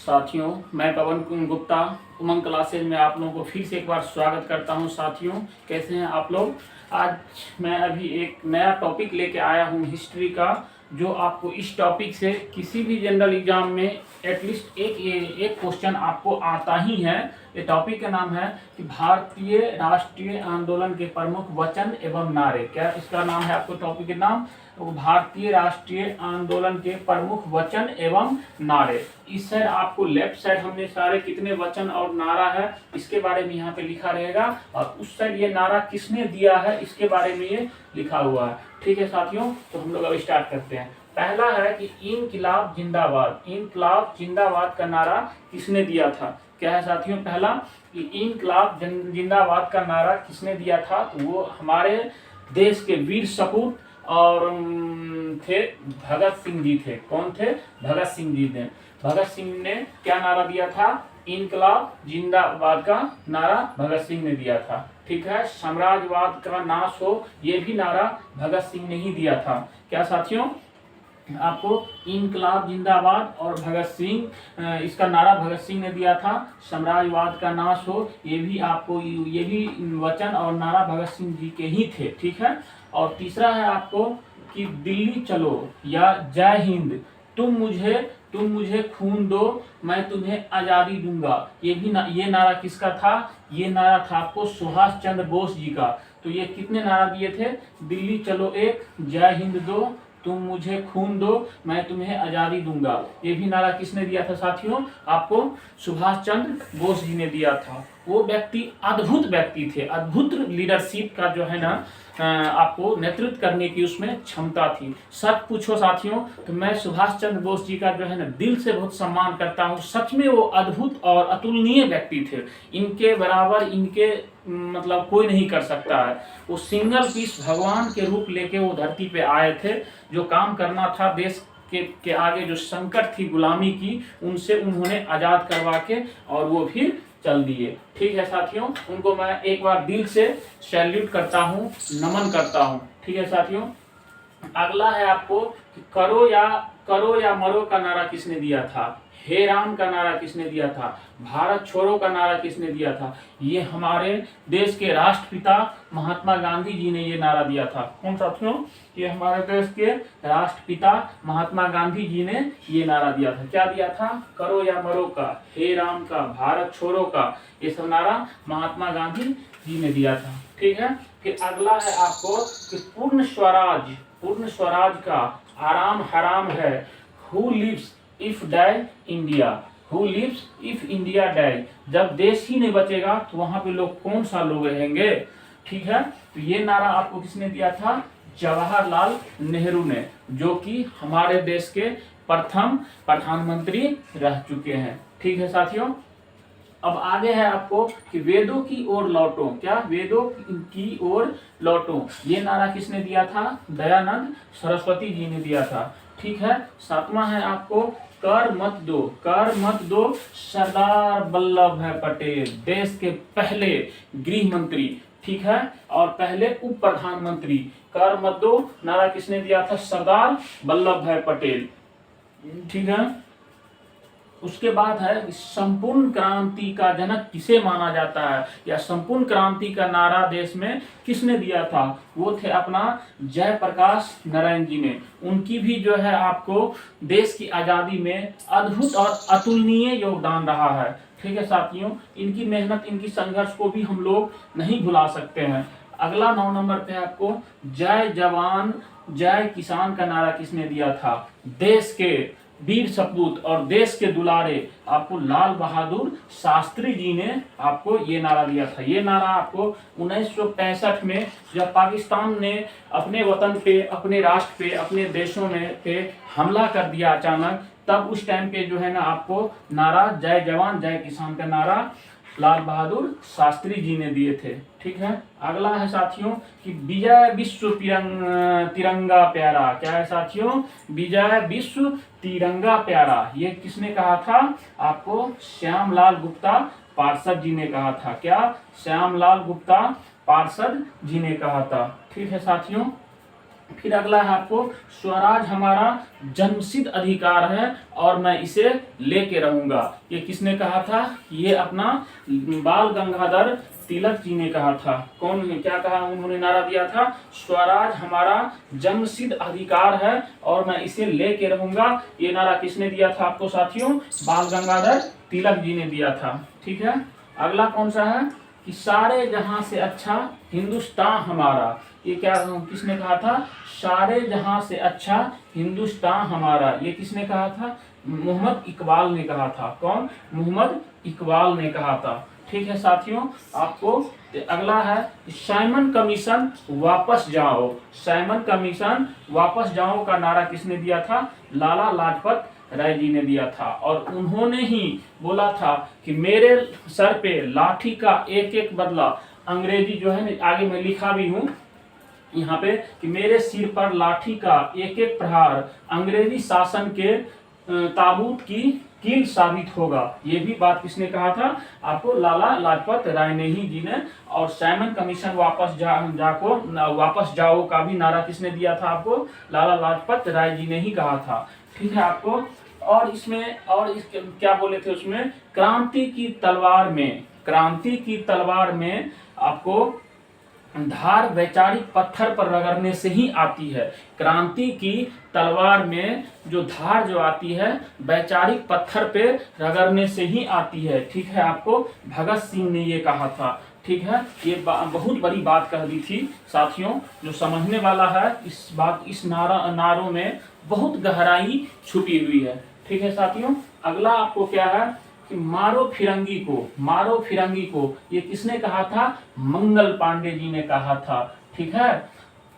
साथियों, मैं पवन गुप्ता उमंग क्लासेज में आप लोगों को फिर से एक बार स्वागत करता हूं। साथियों, कैसे हैं आप लोग? आज मैं अभी एक नया टॉपिक लेके आया हूं हिस्ट्री का, जो आपको इस टॉपिक से किसी भी जनरल एग्जाम में एटलीस्ट एक क्वेश्चन आपको आता ही है। ये टॉपिक का नाम है कि भारतीय राष्ट्रीय आंदोलन के प्रमुख वचन एवं नारे। क्या इसका नाम है? आपको टॉपिक का नाम भारतीय राष्ट्रीय आंदोलन के प्रमुख वचन एवं नारे। इस साइड आपको लेफ्ट साइड हमने सारे कितने वचन और नारा है इसके बारे में यहाँ पे लिखा रहेगा, और उस साइड ये नारा किसने दिया है इसके बारे में ये लिखा हुआ है। ठीक है साथियों, तो हम लोग अब स्टार्ट करते हैं। पहला है कि इनकिलाब जिंदाबाद। इनकिलाब जिंदाबाद का नारा किसने दिया था? क्या है साथियों? पहला कि इनकिलाब जिंदाबाद का नारा किसने दिया था? तो वो हमारे देश के वीर सपूत और थे भगत सिंह जी थे। कौन थे? भगत सिंह जी ने। भगत सिंह ने क्या नारा दिया था? इनकलाब जिंदाबाद का नारा भगत सिंह ने दिया था। ठीक है, साम्राज्यवाद का नाश हो, ये भी नारा भगत सिंह ने ही दिया था। क्या साथियों? आपको इनकलाब जिंदाबाद और भगत सिंह, इसका नारा भगत सिंह ने दिया था। साम्राज्यवाद का नाश हो, ये भी आपको ये भी वचन और नारा भगत सिंह जी के ही थे। ठीक है, और तीसरा है आपको कि दिल्ली चलो या जय हिंद, तुम मुझे खून दो, मैं तुम्हें आजादी दूंगा। ये नारा किसका था? ये नारा था आपको सुभाष चंद्र बोस जी का। तो ये कितने नारा दिए थे? दिल्ली चलो एक, जय हिंद दो, तुम मुझे खून दो, मैं तुम्हें आजादी दूंगा। ये भी नारा किसने दिया था साथियों? आपको सुभाष चंद्र बोस जी ने दिया था। वो व्यक्ति अद्भुत व्यक्ति थे, अद्भुत लीडरशिप का जो है ना आपको नेतृत्व करने की उसमें क्षमता थी। सच पूछो साथियों, तो मैं सुभाष चंद्र बोस जी का जो है ना दिल से बहुत सम्मान करता हूँ। सच में वो अद्भुत और अतुलनीय व्यक्ति थे। इनके बराबर इनके मतलब कोई नहीं कर सकता है। वो सिंगल पीस भगवान के रूप लेके वो धरती पे आए थे। जो काम करना था देश के आगे जो संकट थी गुलामी की, उनसे उन्होंने आजाद करवा के और वो फिर चल दिए। ठीक है साथियों, उनको मैं एक बार दिल से सैल्यूट करता हूँ, नमन करता हूँ। ठीक है साथियों, अगला है आपको कि करो या मरो का नारा किसने दिया था? हे राम का नारा किसने दिया था? भारत छोड़ो का नारा किसने दिया था? ये हमारे देश के राष्ट्रपिता महात्मा गांधी जी ने ये नारा दिया था। कौन साथियों? ये हमारे देश के राष्ट्रपिता महात्मा गांधी जी ने ये नारा दिया था। क्या दिया था? करो या मरो का, हे राम का, भारत छोड़ो का, ये सब नारा महात्मा गांधी जी ने दिया था। ठीक है, फिर अगला है आपको कि पूर्ण स्वराज का आराम हराम है। Who lives if die India, who lives if India die. जब देश ही नहीं बचेगा तो वहां पे लोग कौन सा लोग रहेंगे? ठीक है, तो ये नारा आपको किसने दिया था? जवाहरलाल नेहरू ने, जो कि हमारे देश के प्रथम प्रधानमंत्री रह चुके हैं। ठीक है साथियों, अब आगे है आपको कि वेदों की ओर लौटो। क्या? वेदों की ओर लौटो, ये नारा किसने दिया था? दयानंद सरस्वती जी ने दिया था। ठीक है, सातवां है आपको कर मत दो, सरदार वल्लभ भाई पटेल, देश के पहले गृह मंत्री। ठीक है, और पहले उप प्रधानमंत्री। कर मत दो नारा किसने दिया था? सरदार वल्लभ भाई पटेल। ठीक है, उसके बाद है संपूर्ण क्रांति का जनक किसे माना जाता है, या संपूर्ण क्रांति का नारा देश में किसने दिया था? वो थे अपना जयप्रकाश नारायण जी ने। उनकी भी जो है आपको देश की आजादी में अद्भुत और अतुलनीय योगदान रहा है। ठीक है साथियों, इनकी मेहनत, इनकी संघर्ष को भी हम लोग नहीं भुला सकते हैं। अगला 9 नंबर पे आपको जय जवान जय किसान का नारा किसने दिया था? देश के वीर सपूत और देश के दुलारे आपको लाल बहादुर शास्त्री जी ने आपको ये नारा दिया था। ये नारा आपको 1965 में जब पाकिस्तान ने अपने वतन पे, अपने राष्ट्र पे, अपने देशों में पे हमला कर दिया अचानक, तब उस टाइम पे जो है ना आपको नारा जय जवान जय किसान का नारा लाल बहादुर शास्त्री जी ने दिए थे। ठीक है, अगला है साथियों कि विजय विश्व तिरंगा प्यारा। क्या है साथियों? विजय विश्व तिरंगा प्यारा, ये किसने कहा था? आपको श्यामलाल गुप्ता पार्षद जी ने कहा था। क्या? श्यामलाल गुप्ता पार्षद जी ने कहा था। ठीक है साथियों, फिर अगला है आपको, स्वराज हमारा जन्मसिद्ध अधिकार है और मैं इसे लेके रहूंगा। ये किसने कहा था? ये अपना बाल गंगाधर तिलक जी ने कहा था। कौन, क्या कहा उन्होंने? नारा दिया था, स्वराज हमारा जन्मसिद्ध अधिकार है और मैं इसे लेके रहूंगा। ये नारा किसने दिया था आपको साथियों? बाल गंगाधर तिलक जी ने दिया था। ठीक है, अगला कौन सा है कि सारे जहां से अच्छा हिंदुस्तान हमारा। ये क्या, किसने कहा था? सारे जहां से अच्छा हिंदुस्तान हमारा। ये किसने कहा था? मोहम्मद इकबाल ने कहा था। कौन? मोहम्मद इकबाल ने कहा था। ठीक है साथियों, आपको अगला है साइमन कमीशन वापस जाओ। साइमन कमीशन वापस जाओ का नारा किसने दिया था? लाला लाजपत राय जी ने दिया था। और उन्होंने ही बोला था कि मेरे सर पे लाठी का एक एक बदला, अंग्रेजी जो है ना, आगे मैं लिखा भी हूँ यहाँ पे कि मेरे सिर पर लाठी का एक एक प्रहार अंग्रेजी शासन के ताबूत की कील साबित होगा। ये भी बात किसने कहा था आपको? लाला लाजपत राय ने ही जी ने। और साइमन कमीशन वापस जाओ का भी नारा किसने दिया था आपको? लाला लाजपत राय जी ने ही कहा था। ठीक है आपको, और इसमें क्या बोले थे उसमें? क्रांति की तलवार में, क्रांति की तलवार में आपको धार वैचारिक पत्थर पर रगड़ने से ही आती है। क्रांति की तलवार में जो धार जो आती है वैचारिक पत्थर पे रगड़ने से ही आती है। ठीक है, आपको भगत सिंह ने ये कहा था। ठीक है, ये बहुत बड़ी बात कह दी थी साथियों। जो समझने वाला है इस नारों में बहुत गहराई छुपी हुई है। ठीक है साथियों, अगला आपको क्या है कि मारो फिरंगी को, मारो फिरंगी को, ये किसने कहा था? मंगल पांडे जी ने कहा था। ठीक है,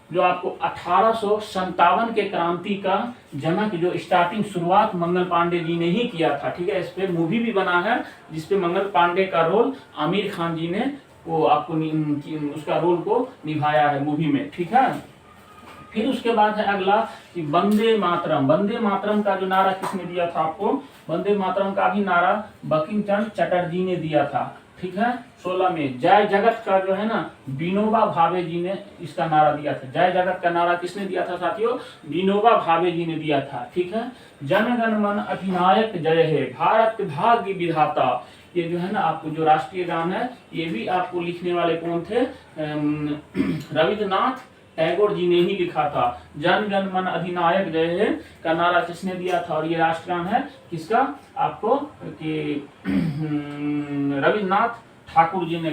जो आपको 1857 के क्रांति का जनक, जो स्टार्टिंग शुरुआत मंगल पांडे जी ने ही किया था। ठीक है, इस पे मूवी भी बना है जिसपे मंगल पांडे का रोल आमिर खान जी ने वो आपको उसका रोल को निभाया है मूवी में। ठीक है, फिर उसके बाद है अगला कि वंदे मातरम। वंदे मातरम का जो नारा किसने दिया था आपको? वंदे मातरम का भी नारा बंकिम चंद्र चटर्जी ने दिया था। ठीक है, 16 में। जय जगत का जो है ना, विनोबा भावे जी ने इसका नारा दिया था। जय जगत का नारा किसने दिया था साथियों? विनोबा भावे जी ने दिया था। ठीक है, जन गण मन अधिनायक जय हे, भारत भाग्य विधाता। ये जो है ना आपको जो राष्ट्रीय गान है, ये भी आपको लिखने वाले कौन थे? रविन्द्रनाथ टैगोर जी ने ही लिखा था। जन गण मन अधिनायक जय हे का नारा किसने दिया था? और ये राष्ट्रगान है किसका आपको? कि रविन्द्रनाथ ठाकुर जी ने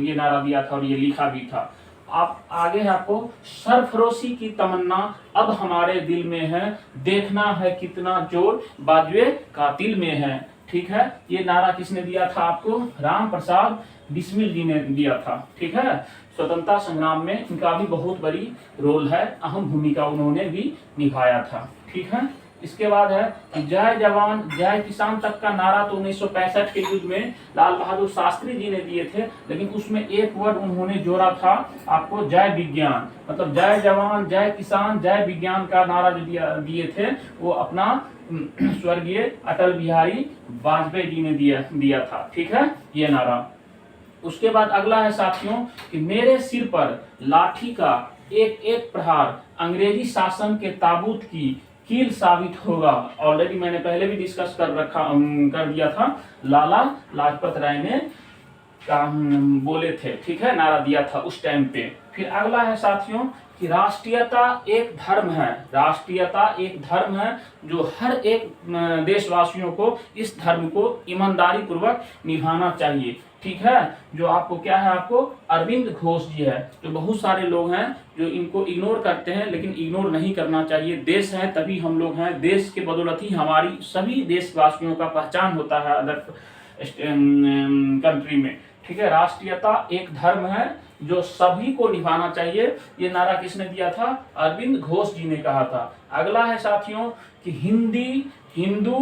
ये नारा दिया था और ये लिखा भी था। आप आगे आपको सरफरोशी की तमन्ना अब हमारे दिल में है, देखना है कितना जोर बाजुए कातिल में है। ठीक है, ये नारा किसने दिया था आपको? राम प्रसाद बिस्मिल जी ने दिया था। ठीक है, स्वतंत्रता संग्राम में इनका भी बहुत बड़ी रोल है, अहम भूमिका उन्होंने भी निभाया था। ठीक है, इसके बाद है जय जवान जय किसान तक का नारा तो 1965 के युद्ध में लाल बहादुर शास्त्री जी ने दिए थे, लेकिन उसमें एक वर्ड उन्होंने जोड़ा था आपको, जय विज्ञान। मतलब जय जवान जय किसान जय विज्ञान का नारा जो दिए थे वो अपना स्वर्गीय अटल बिहारी वाजपेयी जी ने दिया था। ठीक है, ये नारा। उसके बाद अगला है साथियों कि मेरे सिर पर लाठी का एक एक प्रहार अंग्रेजी शासन के ताबूत की कील साबित होगा। ऑलरेडी मैंने पहले भी डिस्कस कर दिया था, लाला लाजपत राय ने बोले थे। ठीक है, नारा दिया था उस टाइम पे। फिर अगला है साथियों कि राष्ट्रीयता एक धर्म है। राष्ट्रीयता एक धर्म है जो हर एक देशवासियों को इस धर्म को ईमानदारी पूर्वक निभाना चाहिए। ठीक है, जो आपको क्या है आपको अरविंद घोष जी है। जो बहुत सारे लोग हैं जो इनको इग्नोर करते हैं, लेकिन इग्नोर नहीं करना चाहिए। देश है तभी हम लोग हैं, देश के बदौलत ही हमारी सभी देशवासियों का पहचान होता है अदर कंट्री में। ठीक है, राष्ट्रीयता एक धर्म है जो सभी को निभाना चाहिए। ये नारा किसने दिया था? अरविंद घोष जी ने कहा था। अगला है साथियों कि हिंदू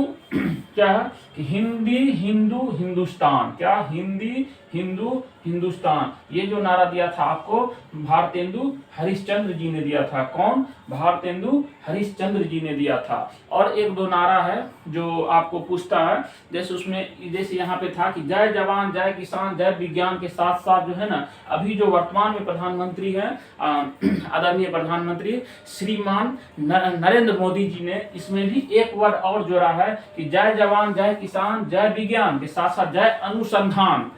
क्या है कि हिंदी हिंदू हिंदुस्तान, क्या हिंदी हिंदू हिंदुस्तान, ये जो नारा दिया था आपको भारतेंदु हरिश्चंद्र जी ने दिया था। कौन? भारतेंदु हरिश्चंद्र जी ने दिया था। और एक दो नारा है जो आपको पूछता है, जैसे उसमें जैसे यहाँ पे था कि जय जवान जय किसान जय विज्ञान के साथ साथ जो है ना, अभी जो वर्तमान में प्रधानमंत्री हैं आदरणीय प्रधानमंत्री श्रीमान नरेंद्र मोदी जी ने इसमें भी एक वर्ड और जोड़ा है कि जय जवान जय किसान जय विज्ञान के साथ साथ जय अनुसंधान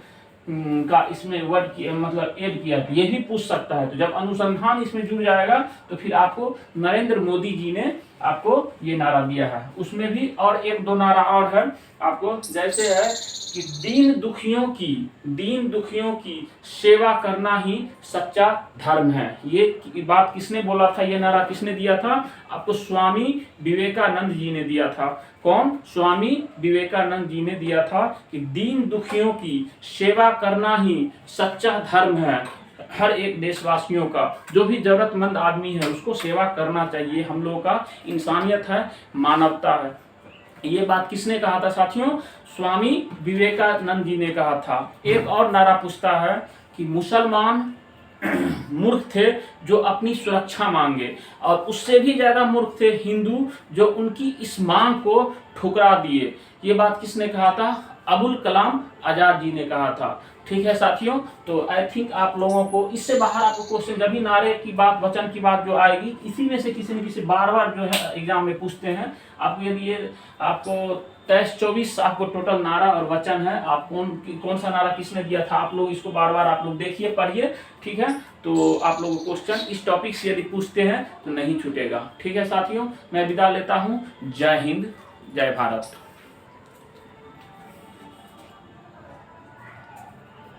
का इसमें वर्ड की मतलब ऐड किया। ये भी पूछ सकता है, तो जब अनुसंधान इसमें जुड़ जाएगा तो फिर आपको नरेंद्र मोदी जी ने आपको ये नारा दिया है। उसमें भी और एक दो नारा और है आपको, जैसे है कि दीन दुखियों की सेवा करना ही सच्चा धर्म है। ये बात किसने बोला था? ये नारा किसने दिया था? आपको स्वामी विवेकानंद जी ने दिया था। कौन? स्वामी विवेकानंद जी ने दिया था कि दीन दुखियों की सेवा करना ही सच्चा धर्म है। हर एक देशवासियों का, जो भी जरूरतमंद आदमी है उसको सेवा करना चाहिए। हम लोगों का इंसानियत है, मानवता है। ये बात किसने कहा था साथियों? स्वामी विवेकानंद जी ने कहा था। एक और नारा पूछता है कि मुसलमान मूर्ख थे जो अपनी सुरक्षा मांगे, और उससे भी ज्यादा मूर्ख थे हिंदू जो उनकी इस मांग को ठुकरा दिए। ये बात किसने कहा था? अबुल कलाम आजाद जी ने कहा था। ठीक है साथियों, तो आई थिंक आप लोगों को इससे बाहर आपको क्वेश्चन, जब भी नारे की बात वचन की बात जो आएगी, इसी में से किसी न किसी बार बार जो है एग्जाम में पूछते हैं। आपको यदि ये आपको 23-24 आपको टोटल नारा और वचन है, आप कौन सा नारा किसने दिया था, आप लोग इसको बार बार आप लोग देखिए पढ़िए। ठीक है, तो आप लोगों को क्वेश्चन इस टॉपिक से यदि पूछते हैं तो नहीं छूटेगा। ठीक है साथियों, मैं विदा लेता हूँ। जय हिंद, जय भारत।